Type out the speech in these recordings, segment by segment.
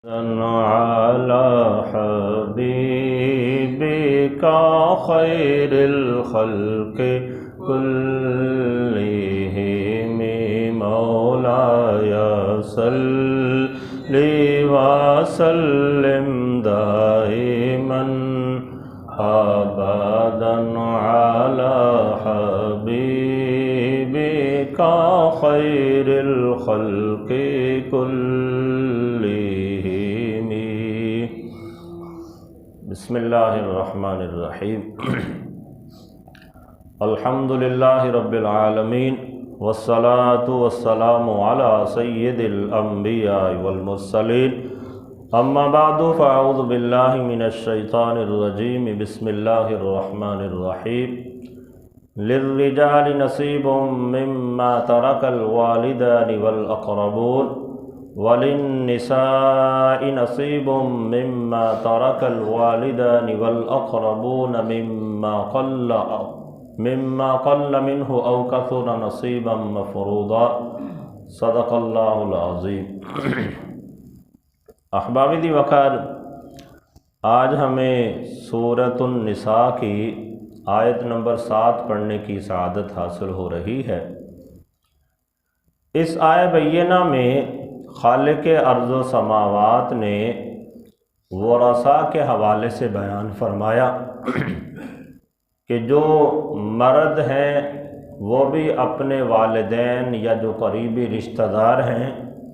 على حبيبك خير الخلق كلهم مولاي صل وسلم دائما أبدا على حبيبك خير الخلق كلهم. بسم اللہ الرحمن الرحیم. الحمد للہ رب العالمین والصلاة والسلام علی سید الانبیاء والمرسلین. اما بعد فاعوذ باللہ من الشیطان الرجیم. بسم اللہ الرحمن الرحیم. للرجال نصیب مما ترک الوالدان والاقربون وللنساء نصیب مما ترک الوالدان والاقربون مما قل منه او کثر نصیبا مفروضا. صدق اللہ العظیم. احباب دی وقار، آج ہمیں سورۃ النساء کی آیت نمبر 7 پڑھنے کی سعادت حاصل ہو رہی ہے. اس آیہ بینہ میں خالق ارض و سماوات نے ورثاء کے حوالے سے بیان فرمایا کہ جو مرد ہیں وہ بھی اپنے والدین یا جو قریبی رشتہ دار ہیں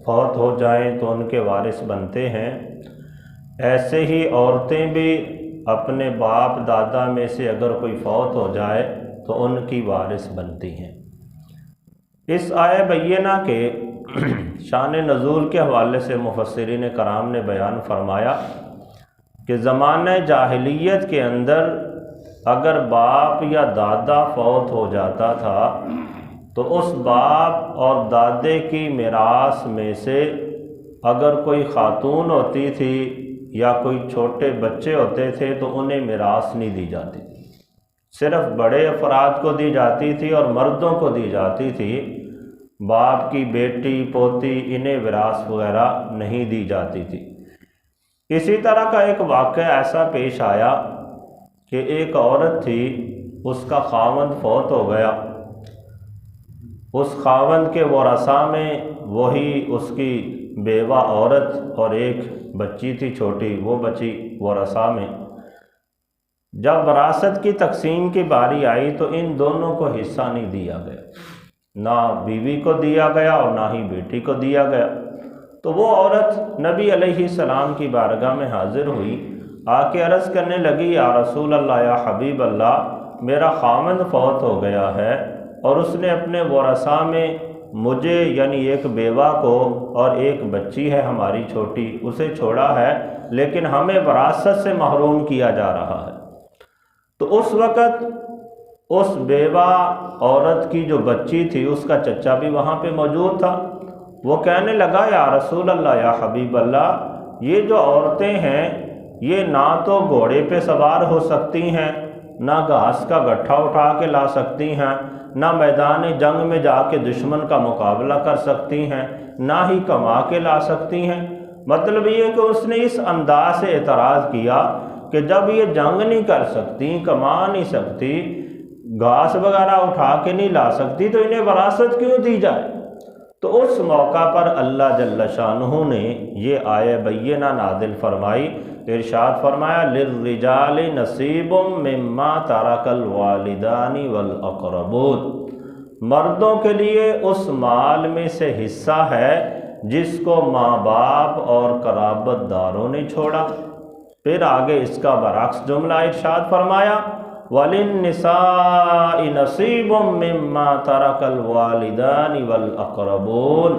فوت ہو جائیں تو ان کے وارث بنتے ہیں. ایسے ہی عورتیں بھی اپنے باپ دادا میں سے اگر کوئی فوت ہو جائے تو ان کی وارث بنتی ہیں. اس آیہ بینہ کے شان نزول کے حوالے سے مفسرین کرام نے بیان فرمایا کہ زمانہ جاہلیت کے اندر اگر باپ یا دادا فوت ہو جاتا تھا تو اس باپ اور دادے کی میراث میں سے اگر کوئی خاتون ہوتی تھی یا کوئی چھوٹے بچے ہوتے تھے تو انہیں میراث نہیں دی جاتی، صرف بڑے افراد کو دی جاتی تھی اور مردوں کو دی جاتی تھی. باپ کی بیٹی پوتی انہیں وراثت وغیرہ نہیں دی جاتی تھی. اسی طرح کا ایک واقعہ ایسا پیش آیا کہ ایک عورت تھی، اس کا خاوند فوت ہو گیا. اس خاوند کے ورثاء میں وہی اس کی بیوہ عورت اور ایک بچی تھی چھوٹی، وہ بچی ورثاء میں. جب وراثت کی تقسیم کی باری آئی تو ان دونوں کو حصہ نہیں دیا گیا، نہ بیوی کو دیا گیا اور نہ ہی بیٹی کو دیا گیا. تو وہ عورت نبی علیہ السلام کی بارگاہ میں حاضر ہوئی، آ کے عرض کرنے لگی، یا رسول اللہ، یا حبیب اللہ، میرا خاوند فوت ہو گیا ہے اور اس نے اپنے ورثاء میں مجھے یعنی ایک بیوہ کو اور ایک بچی ہے ہماری چھوٹی، اسے چھوڑا ہے، لیکن ہمیں وراثت سے محروم کیا جا رہا ہے. تو اس وقت اس بیوہ عورت کی جو بچی تھی اس کا چچا بھی وہاں پہ موجود تھا. وہ کہنے لگا، یا رسول اللہ، یا حبیب اللہ، یہ جو عورتیں ہیں یہ نہ تو گھوڑے پہ سوار ہو سکتی ہیں، نہ گھاس کا گٹھا اٹھا کے لا سکتی ہیں، نہ میدان جنگ میں جا کے دشمن کا مقابلہ کر سکتی ہیں، نہ ہی کما کے لا سکتی ہیں. مطلب یہ کہ اس نے اس انداز سے اعتراض کیا کہ جب یہ جنگ نہیں کر سکتی، کما نہیں سکتی، گھاس وغیرہ اٹھا کے نہیں لا سکتی، تو انہیں وراثت کیوں دی جائے؟ تو اس موقع پر اللہ جل شانہ نے یہ آیہ بینہ نازل فرمائی. ارشاد فرمایا، للرجال نصیب مما ترک الوالدان والاقربون، مردوں کے لیے اس مال میں سے حصہ ہے جس کو ماں باپ اور قرابت داروں نے چھوڑا. پھر آگے اس کا برعکس جملہ ارشاد فرمایا، وَلِلنِّسَاءِ نَصِيبٌ مِّمَّا تَرَكَ الْوَالِدَانِ وَالْأَقْرَبُونَ،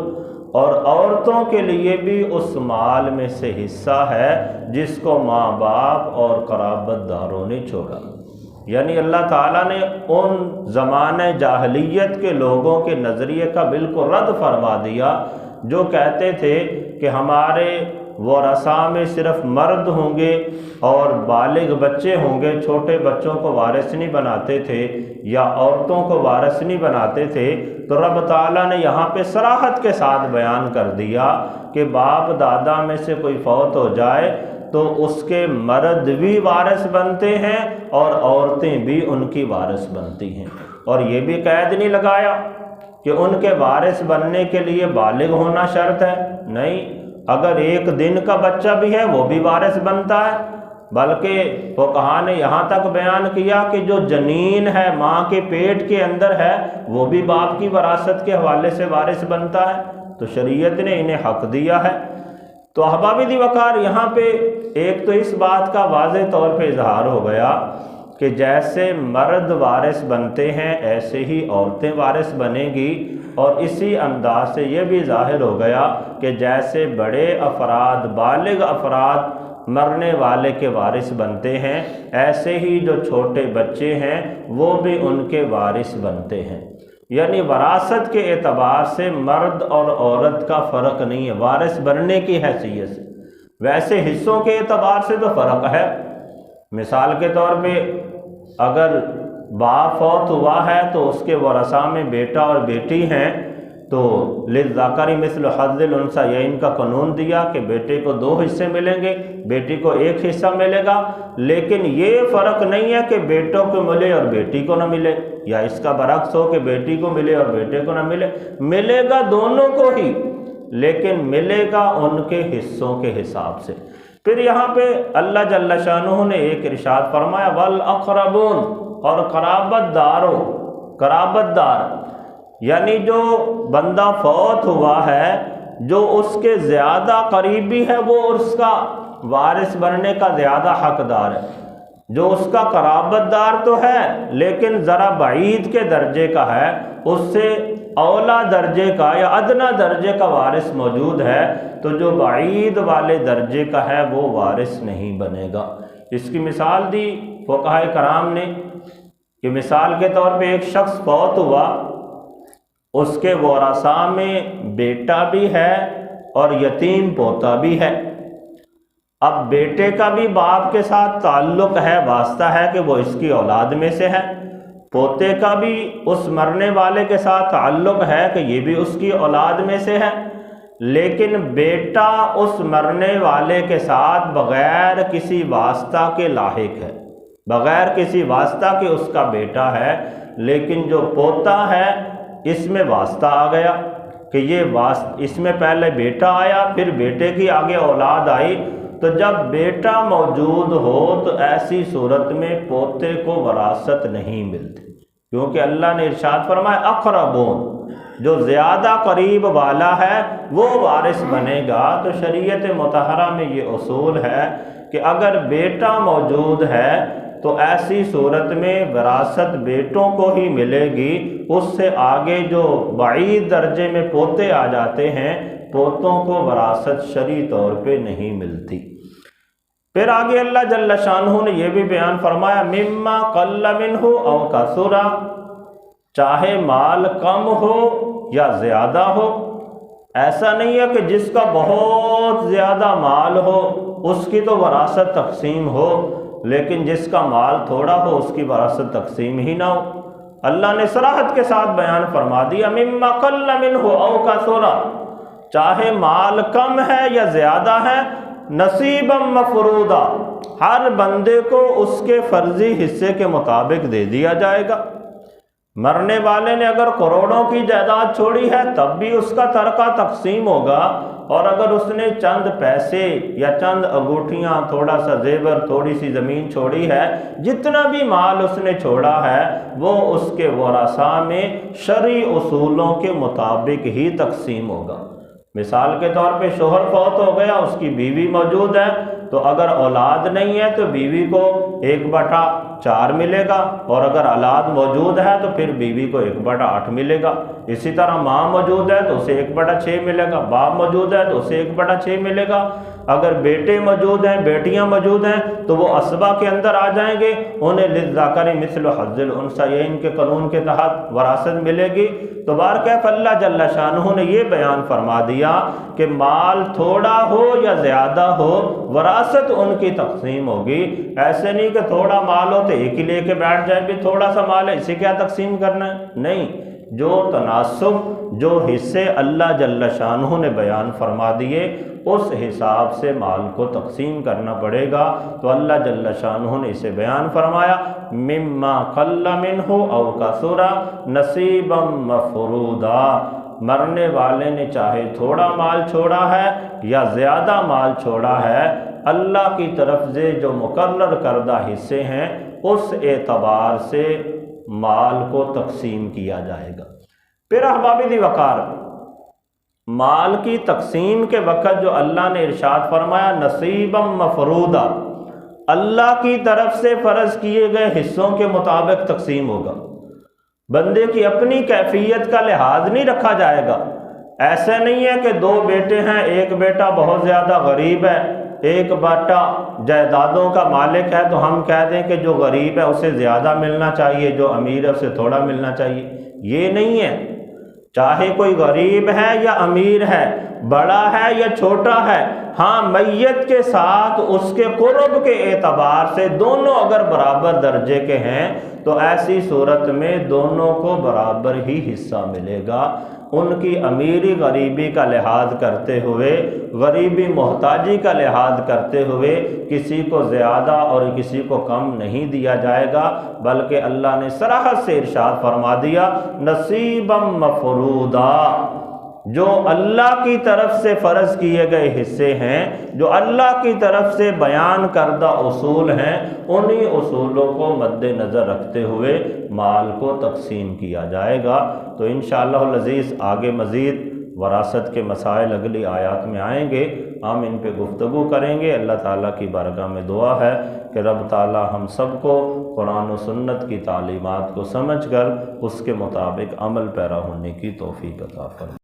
اور عورتوں کے لیے بھی اس مال میں سے حصہ ہے جس کو ماں باپ اور قرابت داروں نے چھوڑا. یعنی اللہ تعالیٰ نے ان زمانہ جاہلیت کے لوگوں کے نظریے کا بالکل رد فرما دیا جو کہتے تھے کہ ہمارے ورثاء میں صرف مرد ہوں گے اور بالغ بچے ہوں گے، چھوٹے بچوں کو وارث نہیں بناتے تھے یا عورتوں کو وارث نہیں بناتے تھے. تو رب تعالیٰ نے یہاں پہ صراحت کے ساتھ بیان کر دیا کہ باپ دادا میں سے کوئی فوت ہو جائے تو اس کے مرد بھی وارث بنتے ہیں اور عورتیں بھی ان کی وارث بنتی ہیں، اور یہ بھی قید نہیں لگایا کہ ان کے وارث بننے کے لیے بالغ ہونا شرط ہے، نہیں، اگر ایک دن کا بچہ بھی ہے وہ بھی وارث بنتا ہے، بلکہ فقہا نے یہاں تک بیان کیا کہ جو جنین ہے، ماں کے پیٹ کے اندر ہے، وہ بھی باپ کی وراثت کے حوالے سے وارث بنتا ہے، تو شریعت نے انہیں حق دیا ہے۔ تو احباب دی وقار، یہاں پہ ایک تو اس بات کا واضح طور پہ اظہار ہو گیا کہ جیسے مرد وارث بنتے ہیں ایسے ہی عورتیں وارث بنیں گی، اور اسی انداز سے یہ بھی ظاہر ہو گیا کہ جیسے بڑے افراد، بالغ افراد مرنے والے کے وارث بنتے ہیں، ایسے ہی جو چھوٹے بچے ہیں وہ بھی ان کے وارث بنتے ہیں۔ یعنی وراثت کے اعتبار سے مرد اور عورت کا فرق نہیں ہے وارث بننے کی حیثیت سے، ویسے حصوں کے اعتبار سے تو فرق ہے۔ مثال کے طور پہ اگر باپ فوت ہوا ہے تو اس کے ورثاء میں بیٹا اور بیٹی ہیں، تو للذکر مثل حظ الانثیین کا قانون دیا کہ بیٹے کو 2 حصے ملیں گے، بیٹی کو 1 حصہ ملے گا، لیکن یہ فرق نہیں ہے کہ بیٹوں کو ملے اور بیٹی کو نہ ملے، یا اس کا برعکس ہو کہ بیٹی کو ملے اور بیٹے کو نہ ملے، ملے گا دونوں کو ہی، لیکن ملے گا ان کے حصوں کے حساب سے۔ پھر یہاں پہ اللہ جل شانہ نے ایک ارشاد فرمایا والاقربون، اور قرابت دار، یعنی جو بندہ فوت ہوا ہے، جو اس کے زیادہ قریبی ہے وہ اس کا وارث بننے کا زیادہ حقدار ہے، جو اس کا قرابت دار تو ہے لیکن ذرا بعید کے درجے کا ہے، اس سے اولا درجے کا یا ادنا درجے کا وارث موجود ہے، تو جو بعید والے درجے کا ہے وہ وارث نہیں بنے گا۔ اس کی مثال دی فقہاء کرام نے کہ مثال کے طور پہ ایک شخص فوت ہوا، اس کے ورثاء میں بیٹا بھی ہے اور یتیم پوتا بھی ہے۔ اب بیٹے کا بھی باپ کے ساتھ تعلق ہے، واسطہ ہے کہ وہ اس کی اولاد میں سے ہے، پوتے کا بھی اس مرنے والے کے ساتھ تعلق ہے کہ یہ بھی اس کی اولاد میں سے ہے، لیکن بیٹا اس مرنے والے کے ساتھ بغیر کسی واسطہ کے لاحق ہے، بغیر کسی واسطہ کے اس کا بیٹا ہے، لیکن جو پوتا ہے اس میں واسطہ آ گیا کہ اس میں پہلے بیٹا آیا، پھر بیٹے کی آگے اولاد آئی، تو جب بیٹا موجود ہو تو ایسی صورت میں پوتے کو وراثت نہیں ملتی، کیونکہ اللہ نے ارشاد فرمایا اقربون، جو زیادہ قریب والا ہے وہ وارث بنے گا۔ تو شریعت مطہرہ میں یہ اصول ہے کہ اگر بیٹا موجود ہے تو ایسی صورت میں وراثت بیٹوں کو ہی ملے گی، اس سے آگے جو بعید درجے میں پوتے آ جاتے ہیں، پوتوں کو وراثت شرعی طور پہ نہیں ملتی۔ پھر آگے اللہ جل شانہ نے یہ بھی بیان فرمایا مما قل منہ او کثر، چاہے مال کم ہو یا زیادہ ہو، ایسا نہیں ہے کہ جس کا بہت زیادہ مال ہو اس کی تو وراثت تقسیم ہو، لیکن جس کا مال تھوڑا ہو اس کی وراثت تقسیم ہی نہ ہو۔ اللہ نے صراحت کے ساتھ بیان فرما دیا مما قل منہ او کثر، چاہے مال کم ہے یا زیادہ ہے، نصیبا مفروضا، ہر بندے کو اس کے فرضی حصے کے مطابق دے دیا جائے گا۔ مرنے والے نے اگر کروڑوں کی جائیداد چھوڑی ہے تب بھی اس کا ترکہ تقسیم ہوگا، اور اگر اس نے چند پیسے یا چند انگوٹھیاں، تھوڑا سا زیور، تھوڑی سی زمین چھوڑی ہے، جتنا بھی مال اس نے چھوڑا ہے وہ اس کے ورثاء میں شرعی اصولوں کے مطابق ہی تقسیم ہوگا۔ مثال کے طور پہ شوہر فوت ہو گیا، اس کی بیوی موجود ہے، تو اگر اولاد نہیں ہے تو بیوی کو 1/4 ملے گا، اور اگر اولاد موجود ہے تو پھر بیوی کو 1/8 ملے گا۔ اسی طرح ماں موجود ہے تو اسے 1/6 ملے گا، باپ موجود ہے تو اسے 1/6 ملے گا۔ اگر بیٹے موجود ہیں، بیٹیاں موجود ہیں تو وہ اسبہ کے اندر آ جائیں گے، انہیں للذکر مثل حظ الانثیین کے قانون کے تحت وراثت ملے گی۔ تو بہرکیف اللہ جل شانہ نے یہ بیان فرما دیا کہ مال تھوڑا ہو یا زیادہ ہو، وراثت ان کی تقسیم ہوگی۔ ایسے نہیں کہ تھوڑا مال ہو تو ایک ہی لے کے بیٹھ جائے، بھی تھوڑا سا مال ہے اسے کیا تقسیم کرنا ہے، نہیں، جو تناسب، جو حصے اللہ جل شانہ نے بیان فرما دیے اس حساب سے مال کو تقسیم کرنا پڑے گا۔ تو اللہ جل شانہ نے اسے بیان فرمایا مما قل منہ او کثر نصیبا مفروضا، مرنے والے نے چاہے تھوڑا مال چھوڑا ہے یا زیادہ مال چھوڑا ہے، اللہ کی طرف سے جو مقرر کردہ حصے ہیں اس اعتبار سے مال کو تقسیم کیا جائے گا۔ پھر احباب دی وقار، مال کی تقسیم کے وقت جو اللہ نے ارشاد فرمایا نصیبا مفروضا، اللہ کی طرف سے فرض کیے گئے حصوں کے مطابق تقسیم ہوگا، بندے کی اپنی کیفیت کا لحاظ نہیں رکھا جائے گا۔ ایسے نہیں ہے کہ دو بیٹے ہیں، ایک بیٹا بہت زیادہ غریب ہے، ایک بیٹا جائیدادوں کا مالک ہے، تو ہم کہہ دیں کہ جو غریب ہے اسے زیادہ ملنا چاہیے، جو امیر ہے اسے تھوڑا ملنا چاہیے۔ یہ نہیں ہے، چاہے کوئی غریب ہے یا امیر ہے، بڑا ہے یا چھوٹا ہے، ہاں میت کے ساتھ اس کے قرب کے اعتبار سے دونوں اگر برابر درجے کے ہیں تو ایسی صورت میں دونوں کو برابر ہی حصہ ملے گا۔ ان کی امیری غریبی کا لحاظ کرتے ہوئے، غریبی محتاجی کا لحاظ کرتے ہوئے کسی کو زیادہ اور کسی کو کم نہیں دیا جائے گا، بلکہ اللہ نے صراحت سے ارشاد فرما دیا نصیبا مفروضا، جو اللہ کی طرف سے فرض کیے گئے حصے ہیں، جو اللہ کی طرف سے بیان کردہ اصول ہیں، انہی اصولوں کو مد نظر رکھتے ہوئے مال کو تقسیم کیا جائے گا۔ تو انشاءاللہ العزیز آگے مزید وراثت کے مسائل اگلی آیات میں آئیں گے، ہم ان پہ گفتگو کریں گے۔ اللہ تعالیٰ کی بارگاہ میں دعا ہے کہ رب تعالیٰ ہم سب کو قرآن و سنت کی تعلیمات کو سمجھ کر اس کے مطابق عمل پیرا ہونے کی توفیق عطا فرمائے۔